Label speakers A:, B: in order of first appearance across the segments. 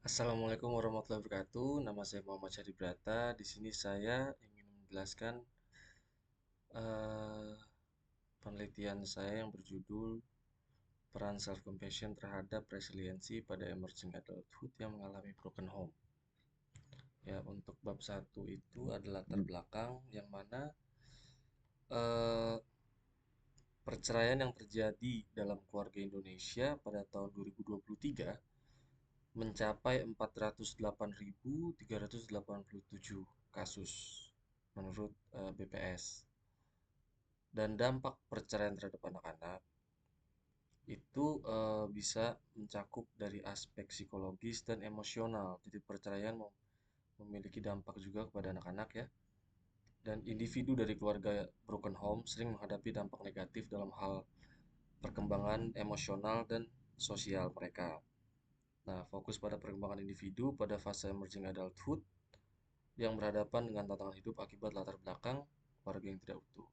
A: Assalamualaikum warahmatullahi wabarakatuh. Nama saya Muhammad Syahdi Brata. Di sini saya ingin menjelaskan eh, penelitian saya yang berjudul Peran Self-Compassion terhadap Resiliensi pada Emerging Adulthood yang mengalami Broken Home. Ya, untuk bab satu itu adalah latar belakang yang mana eh, perceraian yang terjadi dalam keluarga Indonesia pada tahun 2023 mencapai 408.387 kasus menurut BPS. Dan dampak perceraian terhadap anak-anak itu bisa mencakup dari aspek psikologis dan emosional. Jadi perceraian memiliki dampak juga kepada anak-anak ya. Dan individu dari keluarga broken home sering menghadapi dampak negatif dalam hal perkembangan emosional dan sosial mereka. Nah, fokus pada perkembangan individu pada fase emerging adulthood yang berhadapan dengan tantangan hidup akibat latar belakang keluarga yang tidak utuh.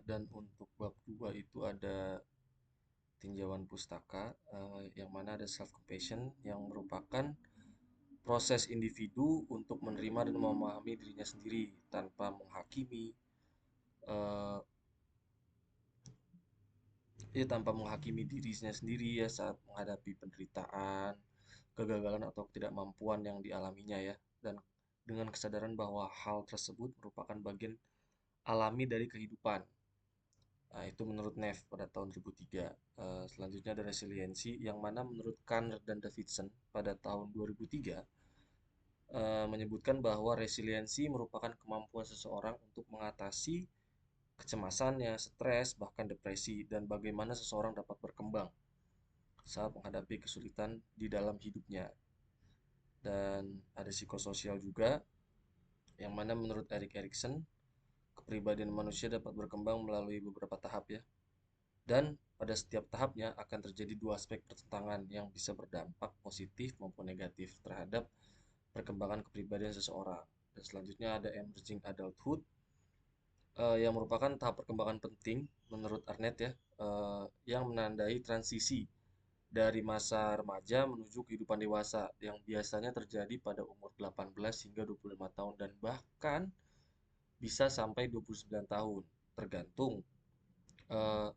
A: Dan untuk bab 2 itu ada tinjauan pustaka, yang mana ada self compassion yang merupakan proses individu untuk menerima dan memahami dirinya sendiri tanpa menghakimi, eh, dirinya sendiri ya saat menghadapi penderitaan, kegagalan atau ketidakmampuan yang dialaminya ya, dan dengan kesadaran bahwa hal tersebut merupakan bagian alami dari kehidupan. Nah, itu menurut Neff pada tahun 2003. Selanjutnya ada resiliensi, yang mana menurut Kanner dan Davidson pada tahun 2003 menyebutkan bahwa resiliensi merupakan kemampuan seseorang untuk mengatasi kecemasannya, stres, bahkan depresi, dan bagaimana seseorang dapat berkembang saat menghadapi kesulitan di dalam hidupnya. Dan ada psikososial juga, yang mana menurut Erik Erikson, kepribadian manusia dapat berkembang melalui beberapa tahap ya. Dan pada setiap tahapnya akan terjadi dua aspek pertentangan yang bisa berdampak positif maupun negatif terhadap perkembangan kepribadian seseorang. Dan selanjutnya ada emerging adulthood, yang merupakan tahap perkembangan penting menurut Arnett ya, yang menandai transisi dari masa remaja menuju kehidupan dewasa yang biasanya terjadi pada umur 18 hingga 25 tahun dan bahkan bisa sampai 29 tahun tergantung eh,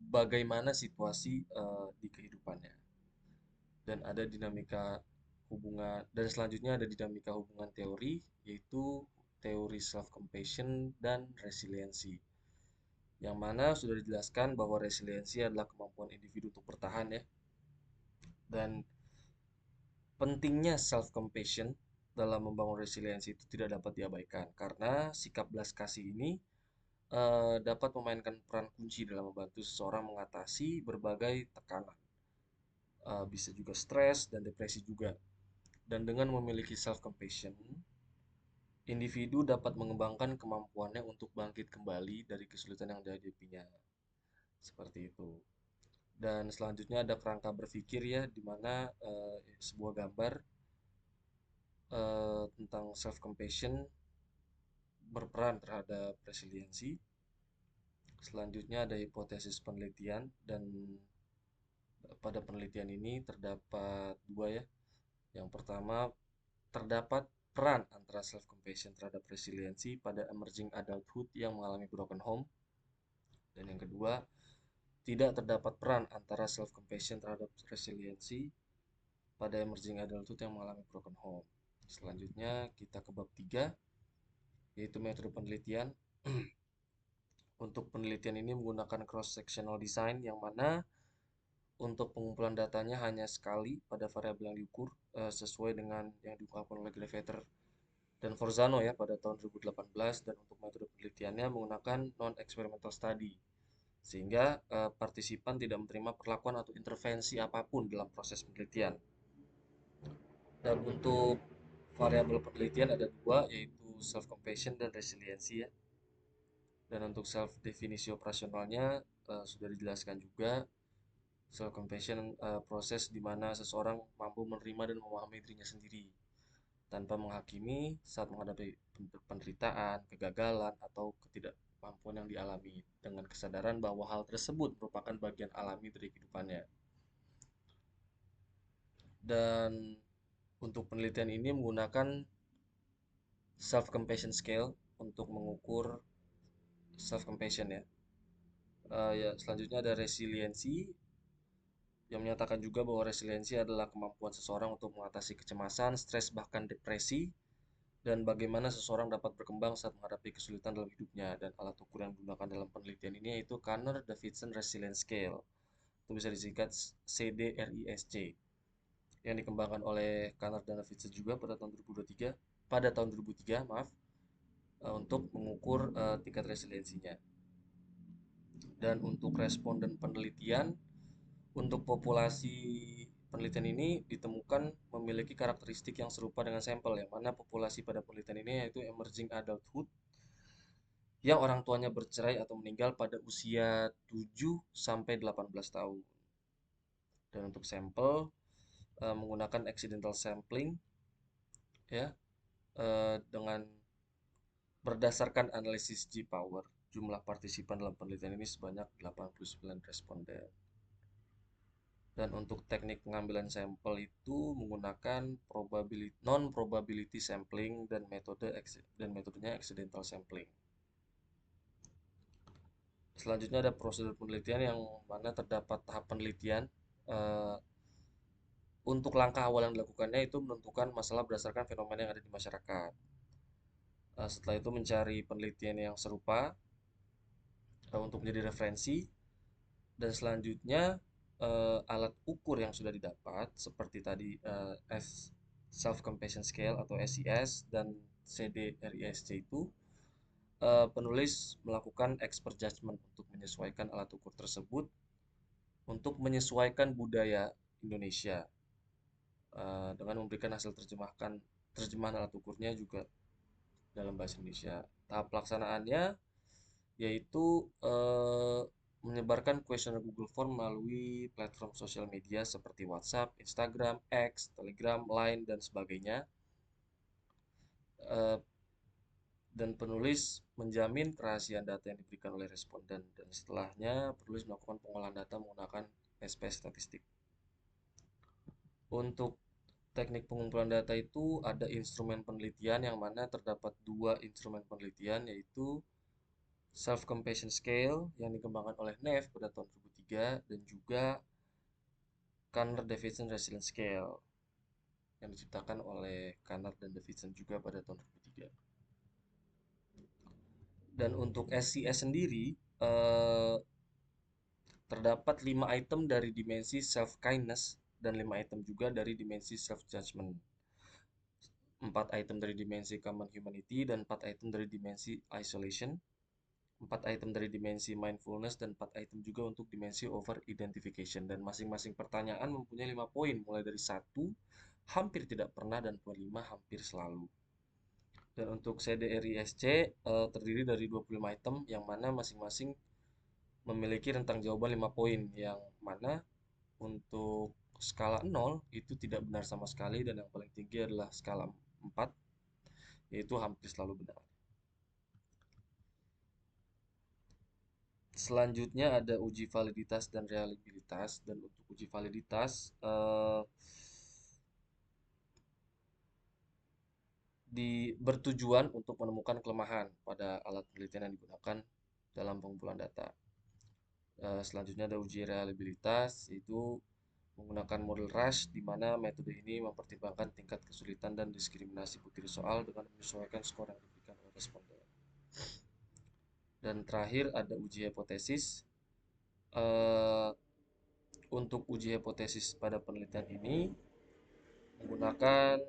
A: bagaimana situasi di kehidupannya. Dan ada dinamika hubungan, dan selanjutnya ada dinamika hubungan teori, yaitu teori self compassion dan resiliensi, yang mana sudah dijelaskan bahwa resiliensi adalah kemampuan individu untuk bertahan ya. Dan pentingnya self compassion dalam membangun resiliensi itu tidak dapat diabaikan karena sikap belas kasih ini dapat memainkan peran kunci dalam membantu seseorang mengatasi berbagai tekanan. Bisa juga stres dan depresi juga. Dan dengan memiliki self compassion, individu dapat mengembangkan kemampuannya untuk bangkit kembali dari kesulitan yang dihadapinya. Seperti itu. Dan selanjutnya ada kerangka berpikir ya, di mana sebuah gambar tentang self compassion berperan terhadap resiliensi. Selanjutnya ada hipotesis penelitian, dan pada penelitian ini terdapat dua ya. Yang pertama, terdapat peran antara self compassion terhadap resiliensi pada emerging adulthood yang mengalami broken home. Dan yang kedua, tidak terdapat peran antara self compassion terhadap resiliensi pada emerging adulthood yang mengalami broken home. Selanjutnya kita ke bab 3, yaitu metode penelitian. Untuk penelitian ini menggunakan cross-sectional design, yang mana untuk pengumpulan datanya hanya sekali pada variabel yang diukur, sesuai dengan yang diungkapkan oleh Gravater dan Forzano ya pada tahun 2018. Dan untuk metode penelitiannya menggunakan non-experimental study, sehingga partisipan tidak menerima perlakuan atau intervensi apapun dalam proses penelitian. Dan untuk variabel penelitian ada dua, yaitu self compassion dan resiliensi ya. Dan untuk self definisi operasionalnya sudah dijelaskan juga. Self compassion proses di mana seseorang mampu menerima dan memahami dirinya sendiri tanpa menghakimi saat menghadapi penderitaan, kegagalan, atau ketidakmampuan yang dialami, dengan kesadaran bahwa hal tersebut merupakan bagian alami dari kehidupannya. Dan untuk penelitian ini menggunakan self compassion scale untuk mengukur self compassion ya. Ya, selanjutnya ada resiliensi yang menyatakan juga bahwa resiliensi adalah kemampuan seseorang untuk mengatasi kecemasan, stres, bahkan depresi, dan bagaimana seseorang dapat berkembang saat menghadapi kesulitan dalam hidupnya. Dan alat ukur yang digunakan dalam penelitian ini yaitu Kanner-Davidson Resilience Scale. Itu bisa disingkat CDRISC, yang dikembangkan oleh Kanner dan Davidson juga pada tahun 2023, maaf, untuk mengukur tingkat resiliensinya. Dan untuk responden penelitian, untuk populasi penelitian ini ditemukan memiliki karakteristik yang serupa dengan sampel, yang mana populasi pada penelitian ini yaitu emerging adulthood, yang orang tuanya bercerai atau meninggal pada usia 7 sampai 18 tahun. Dan untuk sampel menggunakan accidental sampling ya, dengan berdasarkan analisis G-Power, jumlah partisipan dalam penelitian ini sebanyak 89 responden. Dan untuk teknik pengambilan sampel itu menggunakan non-probability sampling dan metodenya accidental sampling. Selanjutnya ada prosedur penelitian yang mana terdapat tahap penelitian. Eh, untuk langkah awal yang dilakukannya itu menentukan masalah berdasarkan fenomena yang ada di masyarakat. Setelah itu mencari penelitian yang serupa untuk menjadi referensi, dan selanjutnya alat ukur yang sudah didapat seperti tadi self compassion scale atau SCS dan CDRISC itu, penulis melakukan expert judgment untuk menyesuaikan alat ukur tersebut untuk menyesuaikan budaya Indonesia, dengan memberikan hasil terjemahan alat ukurnya juga dalam bahasa Indonesia. Tahap pelaksanaannya yaitu menyebarkan kuesioner Google Form melalui platform sosial media seperti WhatsApp, Instagram, X, Telegram, Line, dan sebagainya. Eh, dan penulis menjamin kerahasiaan data yang diberikan oleh responden, dan setelahnya penulis melakukan pengolahan data menggunakan SPS statistik. Untuk teknik pengumpulan data itu ada instrumen penelitian, yang mana terdapat dua instrumen penelitian, yaitu Self Compassion Scale yang dikembangkan oleh Neff pada tahun 2003, dan juga Kanner-Davidson Resilience Scale yang diciptakan oleh Kanner dan Davidson juga pada tahun 2003. Dan untuk SCS sendiri, eh, terdapat 5 item dari dimensi self kindness dan 5 item juga dari dimensi self judgment. 4 item dari dimensi common humanity dan 4 item dari dimensi isolation. 4 item dari dimensi mindfulness dan 4 item juga untuk dimensi over identification. Dan masing-masing pertanyaan mempunyai 5 poin, mulai dari 1 hampir tidak pernah dan poin 5 hampir selalu. Dan untuk CDRISC terdiri dari 25 item, yang mana masing-masing memiliki rentang jawaban 5 poin, yang mana untuk skala 0 itu tidak benar sama sekali, dan yang paling tinggi adalah skala 4, yaitu hampir selalu benar. Selanjutnya ada uji validitas dan reliabilitas. Dan untuk uji validitas bertujuan untuk menemukan kelemahan pada alat penelitian yang digunakan dalam pengumpulan data. Selanjutnya ada uji reliabilitas, itu menggunakan model Rush, di mana metode ini mempertimbangkan tingkat kesulitan dan diskriminasi butir soal dengan menyesuaikan skor yang diberikan oleh responden. Dan terakhir ada uji hipotesis. Eh, untuk uji hipotesis pada penelitian ini menggunakan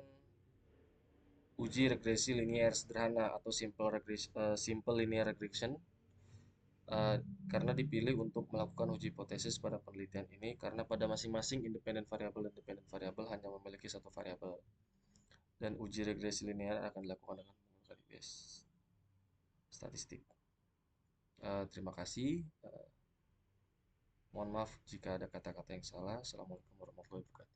A: uji regresi linier sederhana atau simple linear regression, karena dipilih untuk melakukan uji hipotesis pada penelitian ini karena pada masing-masing independen variabel dan dependen variabel hanya memiliki satu variabel, dan uji regresi linear akan dilakukan dengan menggunakan IPS statistik. Terima kasih. Mohon maaf jika ada kata-kata yang salah. Assalamualaikum warahmatullahi wabarakatuh.